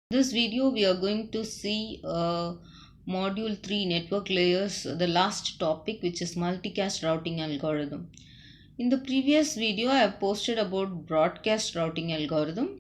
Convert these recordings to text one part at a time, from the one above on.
This video we are going to see module 3 network layers, the last topic, which is multicast routing algorithm. In the previous video I have posted about broadcast routing algorithm.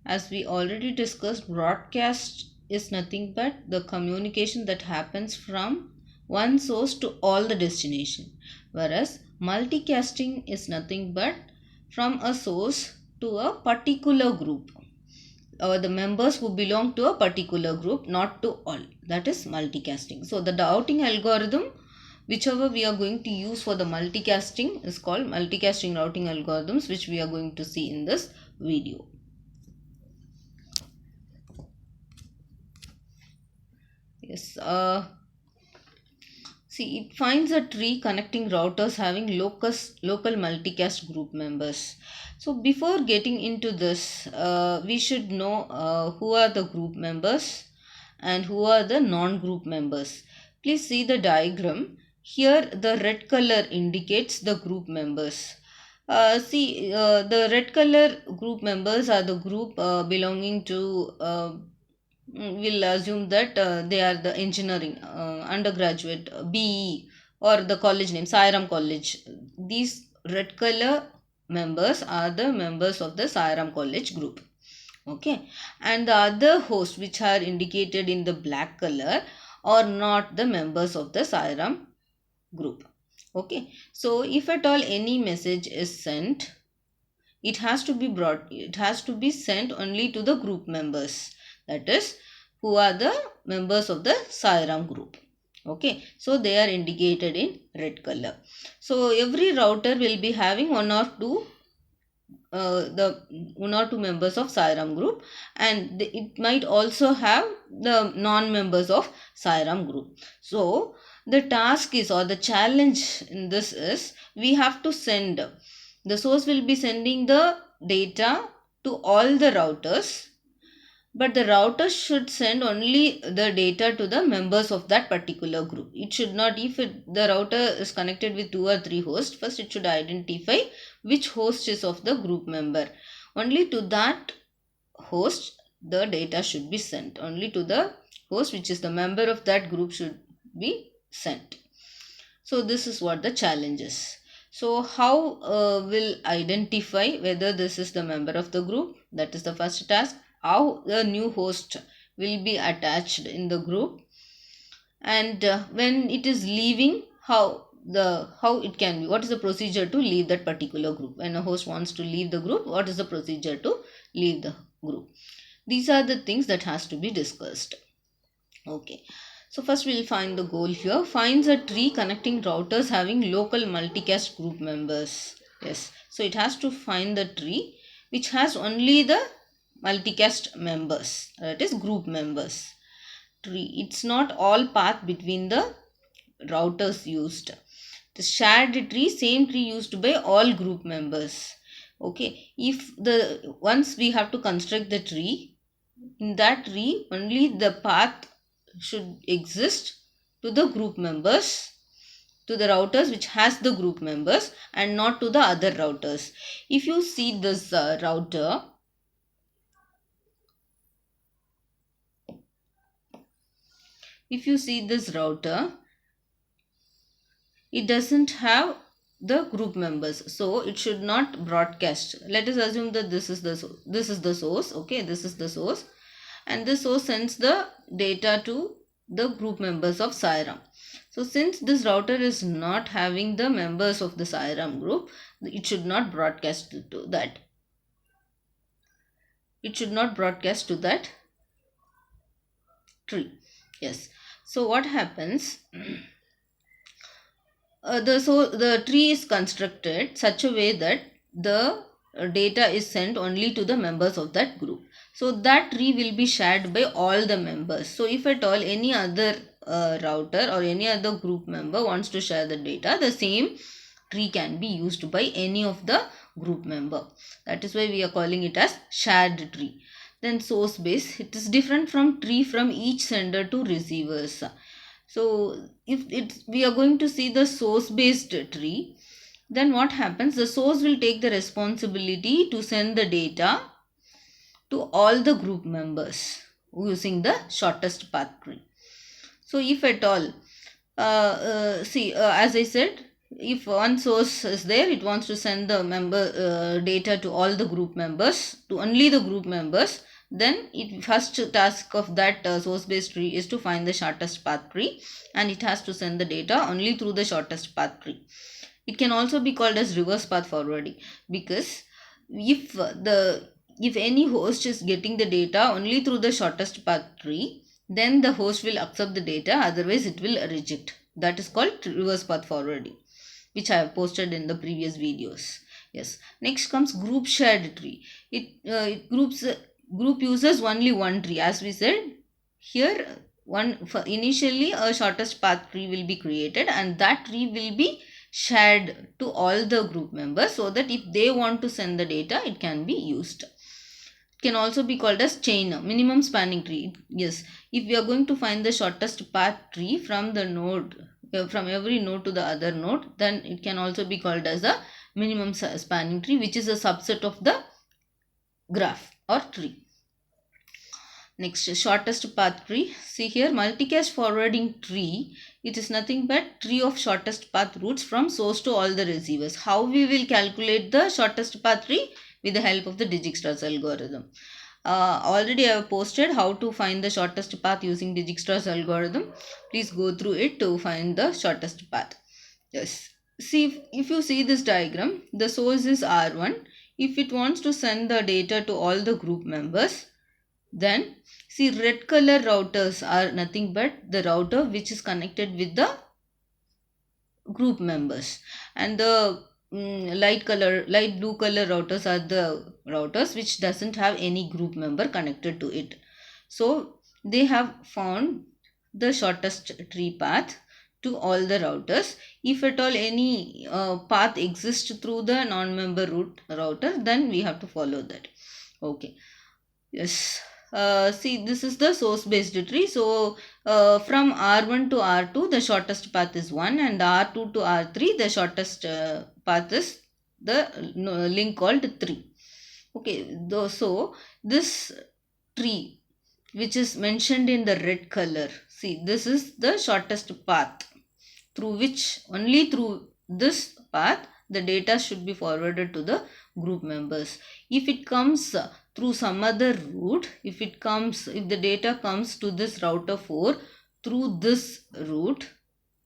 As we already discussed, broadcast is nothing but the communication that happens from one source to all the destination, whereas multicasting is nothing but from a source to a particular group, or the members who belong to a particular group, not to all. That is multicasting. So the routing algorithm, whichever we are going to use for the multicasting, is called multicasting routing algorithms, which we are going to see in this video. Yes. See, it finds a tree connecting routers having local multicast group members. So before getting into this, we should know who are the group members and who are the non-group members. Please see the diagram. Here the red color indicates the group members. The red color group members are the group belonging to we'll assume that they are the engineering undergraduate, BE, or the college name Sairam College. These red color members are the members of the Sairam College group. Okay, and the other hosts which are indicated in the black color are not the members of the Sairam group. Okay, so if at all any message is sent, it has to be sent only to the group members, that is, who are the members of the Sairam group. Okay, so they are indicated in red color. So every router will be having one or two members of Sairam group, and it might also have the non-members of Sairam group. So the task is, or the challenge in this is, we have to send, the source will be sending the data to all the routers, but the router should send only the data to the members of that particular group. It should not, the router is connected with 2 or 3 hosts, first it should identify which host is of the group member. Only to that host the data should be sent. Only to the host which is the member of that group should be sent. So this is what the challenge is. So how will identify whether this is the member of the group? That is the first task. How the new host will be attached in the group, and when it is leaving, how it can be, what is the procedure to leave that particular group. When a host wants to leave the group, what is the procedure to leave the group? These are the things that has to be discussed. Okay, so first we will find the goal here. Finds a tree connecting routers having local multicast group members. Yes, so it has to find the tree which has only the multicast members, that is group members. Tree, it's not all path between the routers used. The shared tree, same tree used by all group members. Okay, if the once we have to construct the tree, in that tree only the path should exist to the group members, to the routers which has the group members, and not to the other routers. If you see this router, it doesn't have the group members, so it should not broadcast. Let us assume that this is the source. Okay, this is the source, and the source sends the data to the group members of Sairam. So since this router is not having the members of the Sairam group, it should not broadcast to that. It should not broadcast to that tree. Yes. So what happens? The tree is constructed such a way that the data is sent only to the members of that group. So that tree will be shared by all the members. So if at all any other router or any other group member wants to share the data, the same tree can be used by any of the group member. That is why we are calling it as shared tree. Then source base, it is different from tree from each sender to receivers. So if we are going to see the source based tree, then what happens? The source will take the responsibility to send the data to all the group members. using the shortest path tree. So if at all, as I said, if one source is there, it wants to send the member data to all the group members, to only the group members, then it first task of that source based tree is to find the shortest path tree, and it has to send the data only through the shortest path tree. It can also be called as reverse path forwarding, because if any host is getting the data only through the shortest path tree, then the host will accept the data, otherwise it will reject. That is called reverse path forwarding, which I have posted in the previous videos. Yes. Next comes group shared tree. Group uses only one tree, as we said here. Initially a shortest path tree will be created, and that tree will be shared to all the group members, so that if they want to send the data, it can be used. It can also be called as chain, minimum spanning tree. Yes, if we are going to find the shortest path tree from the node, from every node to the other node, then it can also be called as a minimum spanning tree, which is a subset of the graph or tree. Next, shortest path tree. See here, multicast forwarding tree. It is nothing but tree of shortest path routes from source to all the receivers. How we will calculate the shortest path tree? With the help of the Dijkstra's algorithm. Already I have posted how to find the shortest path using Dijkstra's algorithm. Please go through it to find the shortest path. Yes. See, if you see this diagram, the source is R1. If it wants to send the data to all the group members, then see, red color routers are nothing but the router which is connected with the group members, and the light blue color routers are the routers which doesn't have any group member connected to it. So they have found the shortest tree path to all the routers. If at all any path exists through the non-member router, then we have to follow that. Okay. Yes. See, this is the source based tree. So from R1 to R2, the shortest path is 1, and R2 to R3, the shortest path is the link called 3. Okay, so this tree which is mentioned in the red color, see, this is the shortest path through which, only through this path, the data should be forwarded to the group members. If it comes through some other route, if the data comes to this router 4 through this route,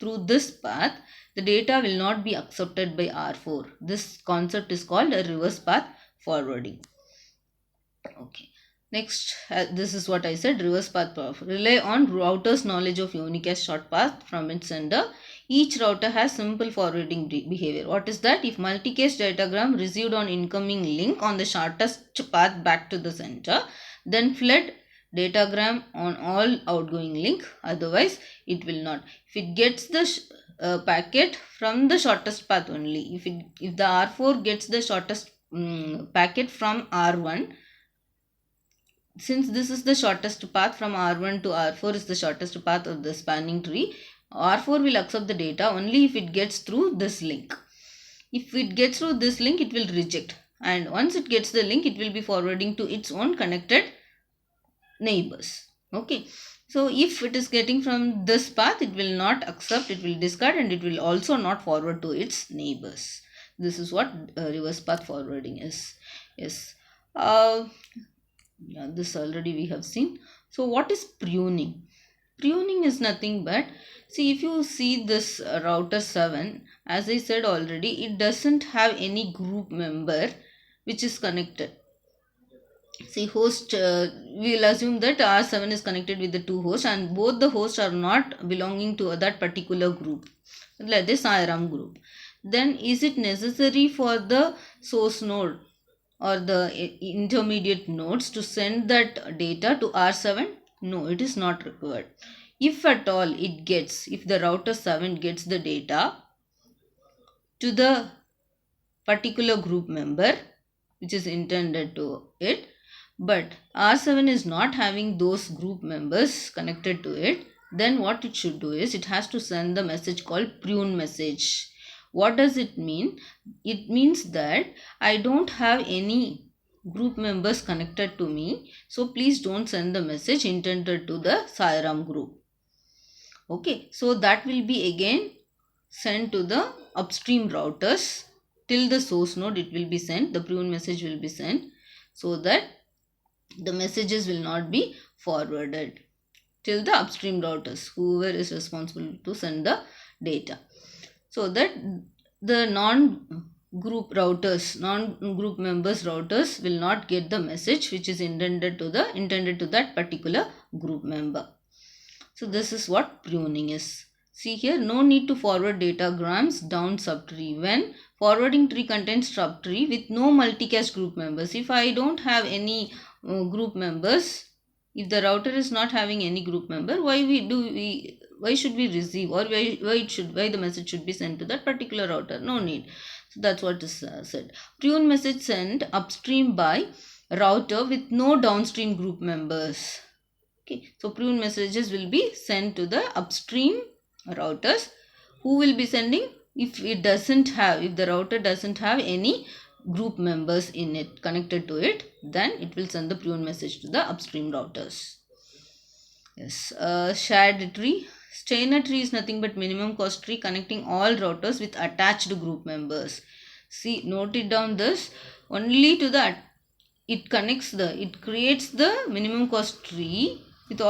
through this path, the data will not be accepted by R4. This concept is called a reverse path forwarding. Okay. Next, this is what I said, reverse path rely on router's knowledge of unicast short path from its sender. Each router has simple forwarding behavior. What is that? If multicast datagram received on incoming link on the shortest path back to the center, then flood datagram on all outgoing link. Otherwise, it will not. If it gets the packet from the shortest path only, if the R4 gets the shortest packet from R1, since this is the shortest path from R1 to R4 is the shortest path of the spanning tree, R4 will accept the data only if it gets through this link. If it gets through this link, it will reject. And once it gets the link, it will be forwarding to its own connected neighbors. Okay. So if it is getting from this path, it will not accept, it will discard, and it will also not forward to its neighbors. This is what reverse path forwarding is. Yes. This already we have seen. So what is pruning? Pruning is nothing but, see, if you see this router 7, as I said already, it doesn't have any group member which is connected. See, host, we will assume that R7 is connected with the two hosts, and both the hosts are not belonging to that particular group, like the SIRAM group. Then is it necessary for the source node or the intermediate nodes to send that data to R7? No, it is not required. If at all it gets, if the router 7 gets the data to the particular group member which is intended to it, but R7 is not having those group members connected to it, then what it should do is it has to send the message called prune message. What does it mean? It means that I don't have any group members connected to me. So please don't send the message intended to the Sai Ram group. Okay, so that will be again sent to the upstream routers. Till the source node it will be sent, the prune message will be sent, so that the messages will not be forwarded till the upstream routers, whoever is responsible to send the data, so that the non-group members routers will not get the message which is intended to that particular group member. So this is what pruning is. See here, no need to forward datagrams down subtree when forwarding tree contains subtree with no multicast group members. If I don't have any group members, if the router is not having any group member, why should we receive, or why the message should be sent to that particular router? No need. So that's what is said. Prune message sent upstream by router with no downstream group members. Okay, so prune messages will be sent to the upstream routers, who will be sending if the router doesn't have any group members in it connected to it, then it will send the prune message to the upstream routers. Yes, shared tree. Steiner tree is nothing but minimum cost tree connecting all routers with attached group members. See, note it down this. Only to the it creates the minimum cost tree with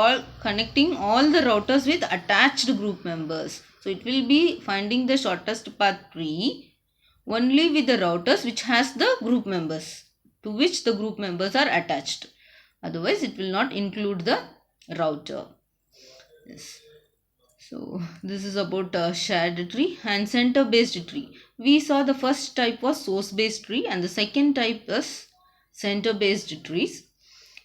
connecting all the routers with attached group members. So it will be finding the shortest path tree only with the routers which has the group members, to which the group members are attached. Otherwise it will not include the router. Yes. So this is about shared tree and center based tree. We saw the first type was source based tree and the second type was center based trees.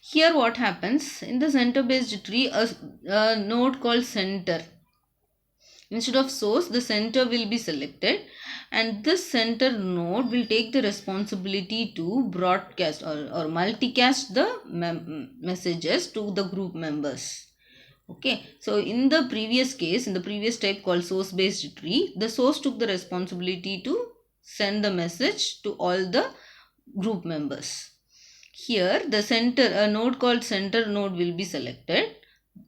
Here what happens, in the center based tree, a node called center, instead of source, the center will be selected, and this center node will take the responsibility to broadcast or multicast the messages to the group members. Okay, so in the previous case, in the previous type called source based tree, the source took the responsibility to send the message to all the group members. Here the a node called center node will be selected,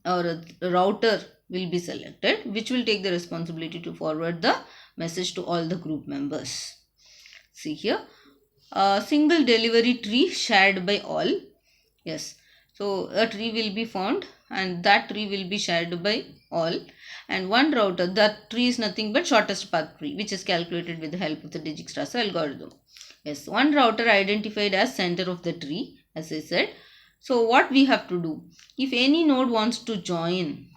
or a router will be selected, which will take the responsibility to forward the message to all the group members. See here, a single delivery tree shared by all. Yes, so a tree will be found and that tree will be shared by all, and one router, that tree is nothing but shortest path tree, which is calculated with the help of the Dijkstra's algorithm. Yes, one router identified as center of the tree, as I said. So what we have to do, if any node wants to join,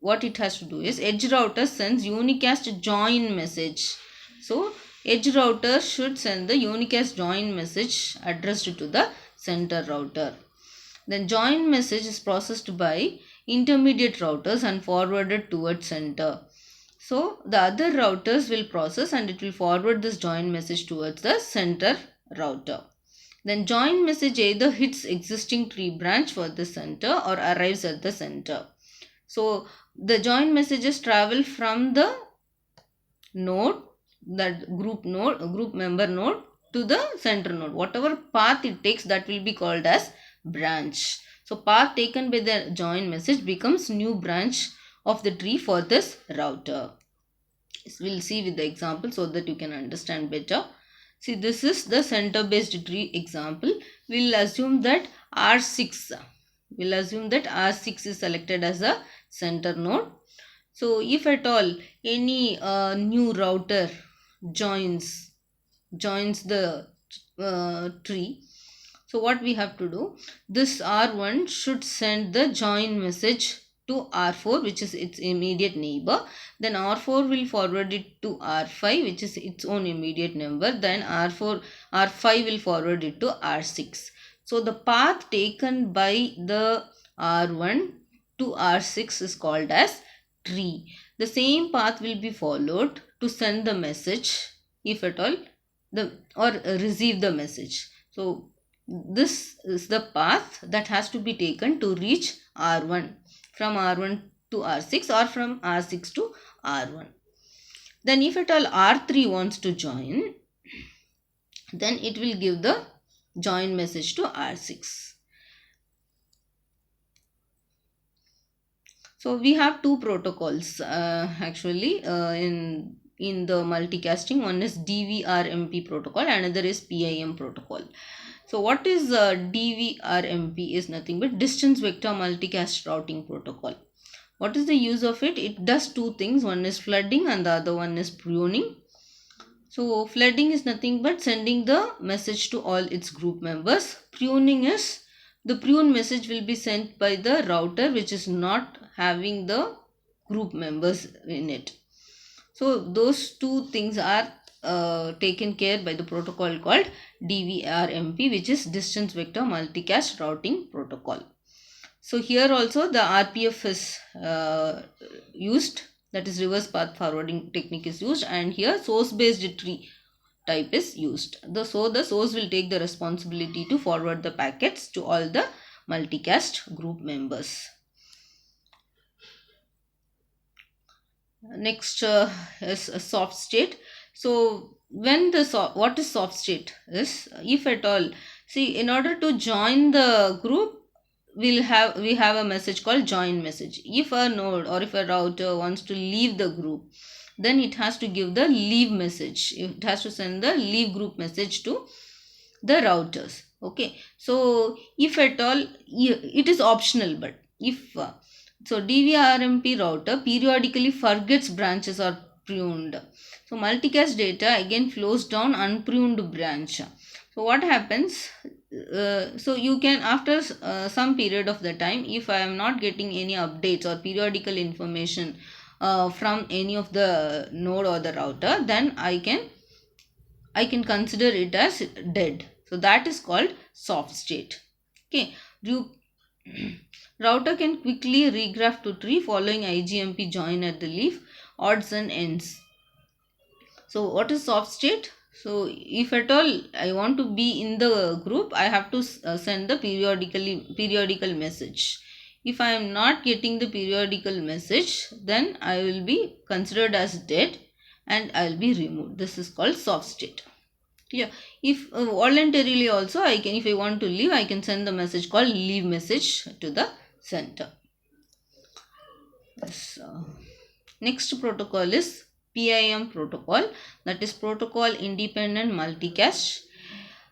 what it has to do is edge router sends unicast join message. So edge router should send the unicast join message addressed to the center router. Then join message is processed by intermediate routers and forwarded towards center. So the other routers will process and it will forward this join message towards the center router. Then join message either hits existing tree branch for the center or arrives at the center. So the join messages travel from the node, that group member node, to the center node. Whatever path it takes, that will be called as branch. So path taken by the join message becomes new branch of the tree for this router. We'll see with the example so that you can understand better. See, this is the center based tree example. We'll assume that R6 is selected as a center node. So if at all any new router joins the tree, so what we have to do, this R1 should send the join message to R4, which is its immediate neighbor. Then R4 will forward it to R5, which is its own immediate neighbor. Then R5 will forward it to R6. So the path taken by the R1 to R6 is called as tree. The same path will be followed to send the message, if at all, or receive the message. So this is the path that has to be taken to reach R1, from R1 to R6 or from R6 to R1. Then if at all R3 wants to join, then it will give the join message to R6. So we have two protocols actually in the multicasting. One is DVRMP protocol, another is PIM protocol. So what is DVRMP is nothing but distance vector multicast routing protocol. What is the use of it? It does two things. One is flooding and the other one is pruning. So flooding is nothing but sending the message to all its group members. Pruning is the prune message will be sent by the router which is not having the group members in it. So those two things are taken care by the protocol called DVRMP, which is distance vector multicast routing protocol. So here also the RPF is used, that is reverse path forwarding technique is used, and here source based tree type is used. So the source will take the responsibility to forward the packets to all the multicast group members. Next is a soft state. So when the what is soft state is, if at all, see, in order to join the group, we have a message called join message. If a node or if a router wants to leave the group, then it has to give the leave message. It has to send the leave group message to the routers. Okay, so if at all, it is optional, but if so DVRMP router periodically forgets branches are pruned. So multicast data again flows down unpruned branch. So what happens? So you can, after some period of the time, if I am not getting any updates or periodical information from any of the node or the router, then I can consider it as dead. So that is called soft state. Okay, router can quickly regraph to tree following IGMP join at the leaf, odds and ends. So what is soft state? So if at all I want to be in the group, I have to send the periodical message. If I am not getting the periodical message, then I will be considered as dead and I will be removed. This is called soft state. Yeah, if voluntarily also I can, if I want to leave, I can send the message called leave message to the center. Yes. Next protocol is PIM protocol, that is protocol independent multicast.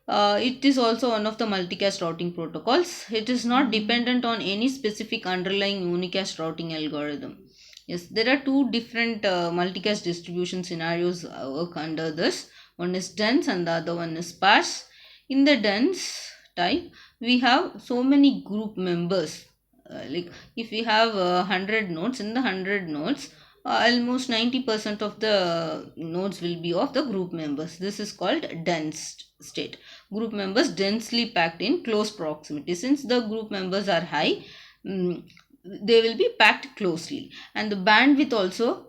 It is also one of the multicast routing protocols. It is not dependent on any specific underlying unicast routing algorithm. Yes, there are two different multicast distribution scenarios work under this. One is dense and the other one is sparse. In the dense type, we have so many group members. Like if we have 100 nodes, in the 100 nodes, almost 90% of the nodes will be of the group members. This is called dense state. Group members densely packed in close proximity. Since the group members are high, they will be packed closely, and the bandwidth also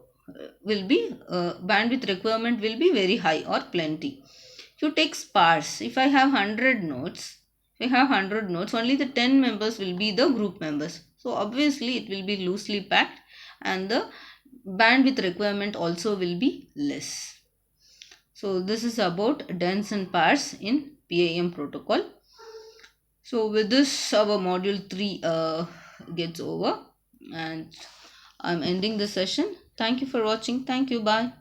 will be bandwidth requirement will be very high or plenty. If you take sparse, if I have 100 nodes, only the 10 members will be the group members. So obviously it will be loosely packed and the bandwidth requirement also will be less. So this is about dense and sparse in PIM protocol. So with this our module 3 gets over and I'm ending the session. Thank you for watching. Thank you. Bye.